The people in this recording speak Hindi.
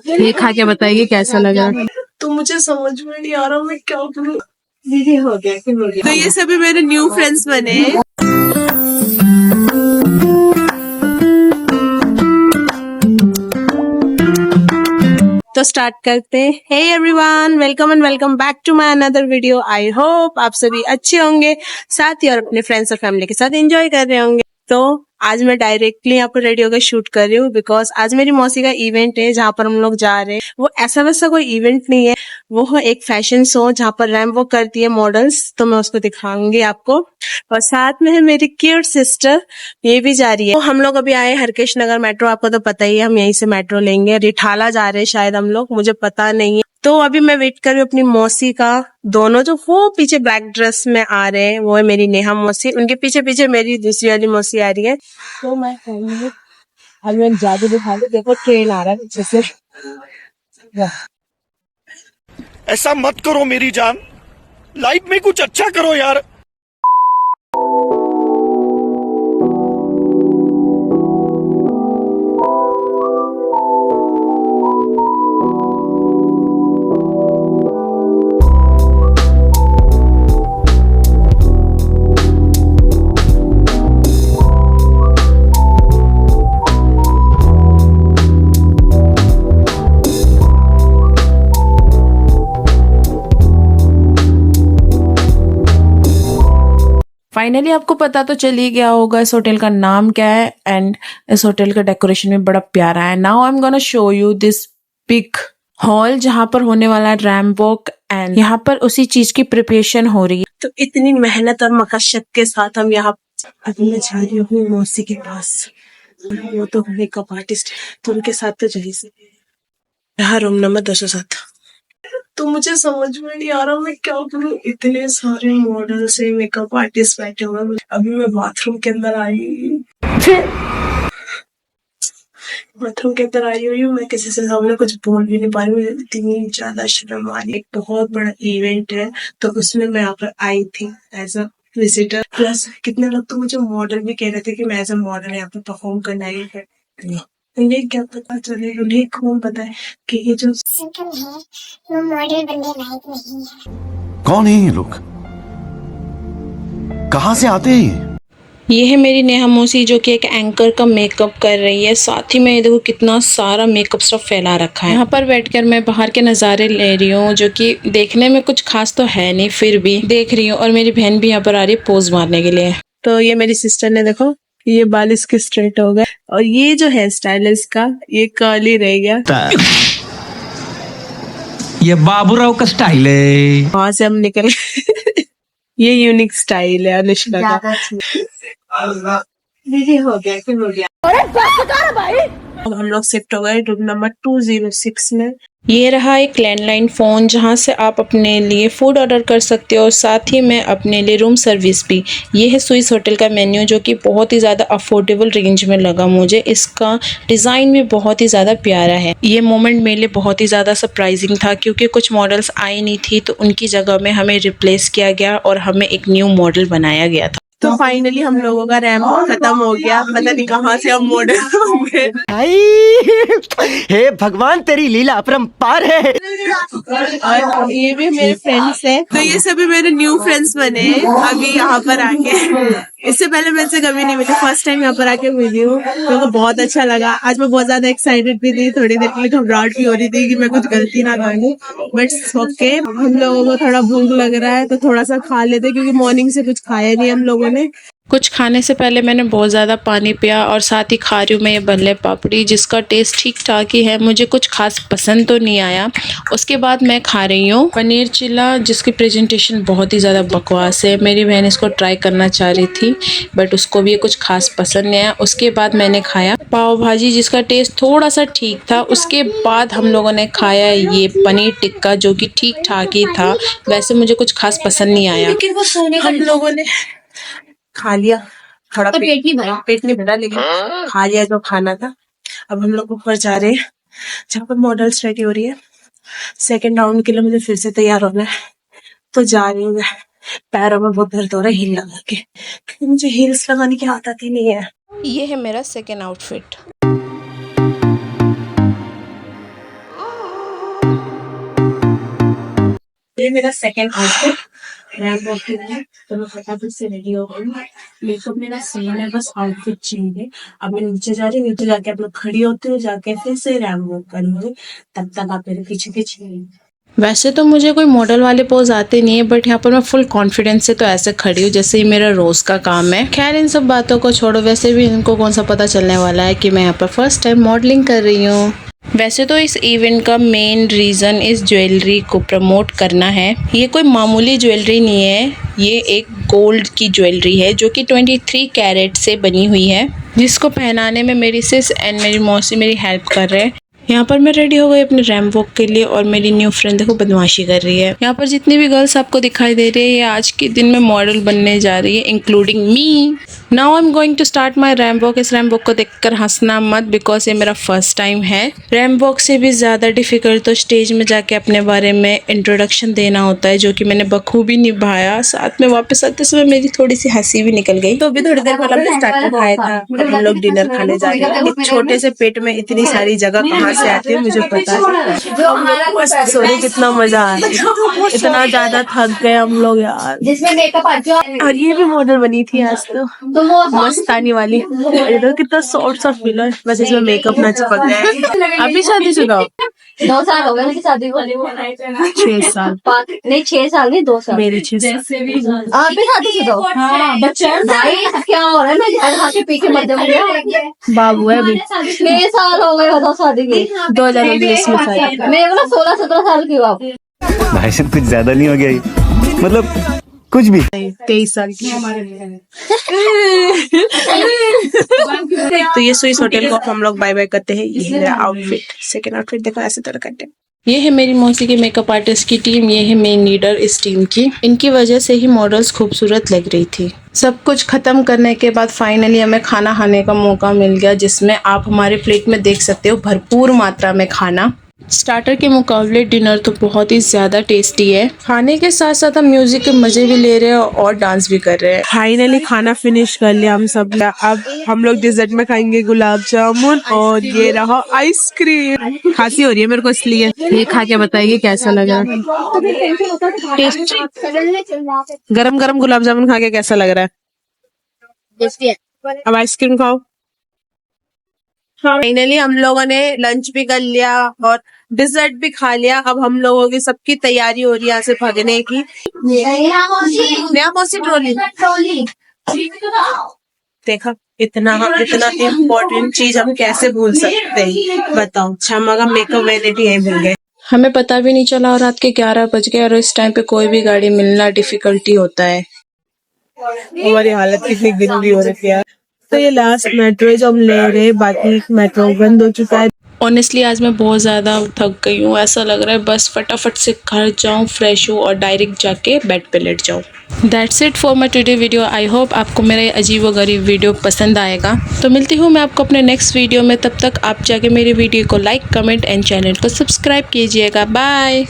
ये खा के बताइए कैसा लगा। तो मुझे समझ में नहीं आ रहा मैं क्या करूँ। दीदी हो गया तो ये सभी मेरे न्यू फ्रेंड्स बने। तो स्टार्ट करते हैं। Hey everyone, welcome and welcome back to my another video. I hope आप सभी अच्छे होंगे, साथ ही और अपने फ्रेंड्स और फैमिली के साथ एंजॉय कर रहे होंगे। तो आज मैं डायरेक्टली यहाँ पर रेडी होकर शूट कर रही हूँ बिकॉज आज मेरी मौसी का इवेंट है जहाँ पर हम लोग जा रहे हैं। वो ऐसा वैसा कोई इवेंट नहीं है, वो है एक फैशन शो जहाँ पर रैंप वॉक करती है मॉडल्स, तो मैं उसको दिखाऊंगी आपको। और साथ में है मेरी क्यूट सिस्टर, ये भी जा रही है। तो हम लोग अभी आए हरकेश नगर मेट्रो, आपको तो पता ही है, हम यहीं से मेट्रो लेंगे। रिठाला जा रहे हैं शायद हम लोग, मुझे पता नहीं है। तो अभी मैं वेट कर रही हूँ अपनी मौसी का। दोनों जो वो पीछे ब्लैक ड्रेस में आ रहे हैं वो है मेरी नेहा मौसी, उनके पीछे पीछे मेरी दूसरी वाली मौसी आ रही है। तो मैं अभी मैं जादू दिखा रही, देखो ट्रेन आ रहा है पीछे से। ऐसा मत करो मेरी जान, लाइफ में कुछ अच्छा करो यार। फाइनली आपको पता तो चल ही गया होगा इस होटल का नाम क्या है, एंड इस होटल का डेकोरेशन भी बड़ा प्यारा है। Now I am gonna show you this big hall जहाँ पर होने वाला रैंप वॉक, एंड यहाँ पर उसी चीज की प्रिपरेशन हो रही है। तो इतनी मेहनत और मशक्कत के साथ हम यहाँ, अभी मैं जा रही हूँ अपनी मौसी के पास। वो तो मेकअप आर्टिस्ट, तो उनके साथ तो जा ही से यहाँ रूम नंबर 207। तो मुझे समझ में नहीं आ रहा मैं क्या करूँ। इतने सारे मॉडल्स है, मेकअप आर्टिस्ट बैठे हुए हैं। अभी मैं बाथरूम के अंदर आई, बाथरूम के अंदर आई हुई हूँ। मैं किसी से सामने कुछ बोल भी नहीं पा रही हूँ, मुझे इतनी ज्यादा शर्म आ रही है। एक बहुत बड़ा इवेंट है तो उसमें मैं यहाँ पर आई थी एज अ विजिटर। प्लस कितने लोग तो मुझे मॉडल भी कह रहे थे कि मैं एज अ मॉडल यहाँ पे परफॉर्म करना ही है। उन्हें क्या पता चले, उन्हें कौन पता है कि ये जो सिंपल है वो मॉडल बनने लायक नहीं है। कौन है ये लोग, कहाँ से आते हैं ये है मेरी नेहा मौसी जो कि एक एंकर का मेकअप कर रही है। साथ ही में ये देखो कितना सारा मेकअप स्टफ फैला रखा है। यहाँ पर बैठकर मैं बाहर के नज़ारे ले रही हूँ जो कि देखने में कुछ खास तो है नहीं, फिर भी देख रही हूँ। और मेरी बहन भी यहाँ पर आ रही है पोज मारने के लिए। तो ये मेरी सिस्टर ने देखो, ये बाल इसके स्ट्रेट हो गए और ये जो हेयर स्टाइल है इसका, ये कर्ली रह गया। ये बाबूराव का स्टाइल है। वहां से हम निकल ये यूनिक स्टाइल है अनुष्का का। दीदी हो गया फिर हो गया। अब हम लोग शिफ्ट हो गए रूम नंबर 206 में। ये रहा एक लैंडलाइन फ़ोन जहाँ से आप अपने लिए फ़ूड ऑर्डर कर सकते हो, और साथ ही में अपने लिए रूम सर्विस भी। ये है स्विस होटल का मेन्यू जो कि बहुत ही ज़्यादा अफोर्डेबल रेंज में लगा मुझे। इसका डिज़ाइन भी बहुत ही ज़्यादा प्यारा है। ये मोमेंट मेरे लिए बहुत ही ज़्यादा सरप्राइजिंग था क्योंकि कुछ मॉडल्स आई नहीं थी, तो उनकी जगह में हमें रिप्लेस किया गया और हमें एक न्यू मॉडल बनाया गया था। तो फाइनली हम लोगों का रैंप खत्म हो गया, पता नहीं कहाँ से हम मॉडल हो गए। हे भगवान, तेरी लीला अपरंपार है। और ये भी मेरे फ्रेंड्स हैं, तो ये सभी मेरे न्यू फ्रेंड्स बने अभी यहाँ पर आके। इससे पहले मैं इनसे कभी नहीं मिली, फर्स्ट टाइम यहाँ पर आके मिली हूँ। मेरे को बहुत अच्छा लगा। आज मैं बहुत ज्यादा एक्साइटेड भी थी, थोड़ी देर के लिए घबराहट भी हो रही थी कि मैं कुछ गलती ना कर दूं, बट ओके। हम लोगों को थोड़ा भूख लग रहा है तो थोड़ा सा खा लेते क्योंकि मॉर्निंग से कुछ खाया नहीं हम लोगों ने। कुछ खाने से पहले मैंने बहुत ज़्यादा पानी पिया, और साथ ही खा रही हूँ मैं ये बल्ले पापड़ी जिसका टेस्ट ठीक ठाक ही है, मुझे कुछ खास पसंद तो नहीं आया। उसके बाद मैं खा रही हूँ पनीर चिल्ला जिसकी प्रेजेंटेशन बहुत ही ज़्यादा बकवास है। मेरी बहन इसको ट्राई करना चाह रही थी बट उसको भी ये कुछ खास पसंद नहीं आया। उसके बाद मैंने खाया पाव भाजी जिसका टेस्ट थोड़ा सा ठीक था। उसके बाद हम लोगों ने खाया ये पनीर टिक्का जो कि ठीक ठाक ही था, वैसे मुझे कुछ खास पसंद नहीं आया। हम लोगों ने खा लिया, थोड़ा पेट नहीं भरा लेकिन खा लिया जो खाना था। अब हम लोग ऊपर जा रहे हैं जहाँ पर मॉडल्स रेडी हो रही है। सेकंड राउंड के लिए मुझे फिर से तैयार होना है, तो जा रही हूँ मैं। पैरों में बहुत दर्द हो रहा है हील लगा के, क्योंकि मुझे हील्स लगाने की आदत ही नहीं है। ये है मेरा सेकेंड आउटफिट। ये मेरा सेकंड आउटफिट रैंप वॉक के लिए, तो मैं फटाफट से रेडी हो गई। मेकअप मेरा सेम है, बस आउटफिट चेंज है। अब मैं नीचे जा रही हूँ, नीचे जाके अपना खड़ी होती हूँ, जाके फिर से रैंप वॉक करूंगी। तब तक आप मेरे पीछे पीछे रहिए। वैसे तो मुझे कोई मॉडल वाले पोज आते नहीं है, बट यहाँ पर मैं फुल कॉन्फिडेंस से तो ऐसे खड़ी हूँ जैसे ही मेरा रोज का काम है। खैर इन सब बातों को छोड़ो, वैसे भी इनको कौन सा पता चलने वाला है कि मैं यहाँ पर फर्स्ट टाइम मॉडलिंग कर रही हूँ। वैसे तो इस इवेंट का मेन रीज़न इस ज्वेलरी को प्रमोट करना है। ये कोई मामूली ज्वेलरी नहीं है, ये एक गोल्ड की ज्वेलरी है जो कि 23 कैरेट से बनी हुई है, जिसको पहनाने में मेरी सिस एंड मेरी मौसी मेरी हेल्प कर रहे हैं। यहाँ पर मैं रेडी हो गई अपने रैंप वॉक के लिए और मेरी न्यू फ्रेंड देखो बदमाशी कर रही है। यहाँ पर जितनी भी गर्ल्स आपको दिखाई दे रही है ये आज के दिन में मॉडल बनने जा रही है, including me. Now I am going to start my ramp walk. इस रैंप वॉक को देखकर हंसना मत, बिकॉज ये मेरा फर्स्ट टाइम है। रैंप वॉक से भी ज़्यादा डिफिकल्ट तो स्टेज में जाके अपने बारे में इंट्रोडक्शन देना होता है, जो कि मैंने बखूबी निभाया। साथ में वापस आते समय मेरी थोड़ी सी हंसी भी निकल गई। तो अभी थोड़ी देर पहले हमने स्टार्टर खाया था, अब हम लोग डिनर खाने जा रहे हैं। एक छोटे से पेट में इतनी सारी जगह कहाँ से आती है मुझे पता है। सॉरी, कितना मजा आ रहा है, इतना ज्यादा थक गए हम लोग यार। जिसमें मेकअप और ये भी मॉडल बनी थी आज तो, मस्तानी वाली। इधर कितना सॉफ्ट सा फील है, बस इसमें मेकअप ना चिपक जाए। अभी शादीशुदा हो? 2 साल हो गए उनकी शादी को। 6 साल नहीं 6 साल नहीं 2 साल। मेरे 6 साल। आप भी शादीशुदा हो? भाई क्या हो रहा है, मैं जहर खा के पी के मर जाऊंगी। बाबू है अभी। 6 साल हो गए बताओ शादी के। 2019 में शादी। मैं बोला 16-17 साल की हूँ आप। भाई साहब कुछ ज्यादा नहीं हो गया ये? मतलब कुछ भी 23 साल की। तो ये स्विस होटल को हम लोग बाय बाय करते हैं। ये है मेरा आउटफिट, सेकंड आउटफिट देखो ऐसे तरह करते हैं। ये है मेरी मौसी के मेकअप आर्टिस्ट की टीम, ये है मेन लीडर इस टीम की। इनकी वजह से ही मॉडल्स खूबसूरत लग रही थी। सब कुछ खत्म करने के बाद फाइनली हमें खाना खाने का मौका मिल गया, जिसमें आप हमारे प्लेट में देख सकते हो भरपूर मात्रा में खाना। स्टार्टर के मुकाबले डिनर तो बहुत ही ज़्यादा टेस्टी है। खाने के साथ साथ हम म्यूजिक के मजे भी ले रहे हैं और डांस भी कर रहे हैं। फाइनली खाना फिनिश कर लिया हम सब। अब हम लोग डिजर्ट में खाएंगे गुलाब जामुन और ये रहा आइसक्रीम। खांसी हो रही है मेरे को इसलिए। ये खा के बताइए कैसा लग रहा है। टेस्ट गरम गरम गुलाब जामुन खा के कैसा लग रहा है? अब आइसक्रीम खाओ। फाइनली हम लोगों ने लंच भी कर लिया और डिजर्ट भी खा लिया। अब हम लोगों की सबकी तैयारी हो रही है यहाँ से भागने की। नया मौसी ट्रॉली देखा, इतना इम्पोर्टेंट चीज हम कैसे भूल सकते हैं बताओ। क्षमा का मेकअप वैनिटी यही भूल गए। हमें पता भी नहीं चला और रात के 11 बज गए और इस टाइम पे कोई भी गाड़ी मिलना डिफिकल्टी होता है। हमारी हालत कितनी गंदी हो रही है यार। तो ये लास्ट मेट्रो है जो हम ले रहे हैं, बाकी मेट्रो बंद हो चुका है। ऑनेस्टली आज मैं बहुत ज़्यादा थक गई हूँ। ऐसा लग रहा है बस फटाफट से घर जाऊँ, फ्रेश हो और डायरेक्ट जाके बेड पे लेट जाऊँ। That's it for my today video. I hope आपको मेरा ये अजीब व गरीब वीडियो पसंद आएगा। तो मिलती हूँ मैं आपको अपने नेक्स्ट वीडियो में। तब तक आप जाके मेरे वीडियो को लाइक, कमेंट एंड चैनल को सब्सक्राइब कीजिएगा। बाय।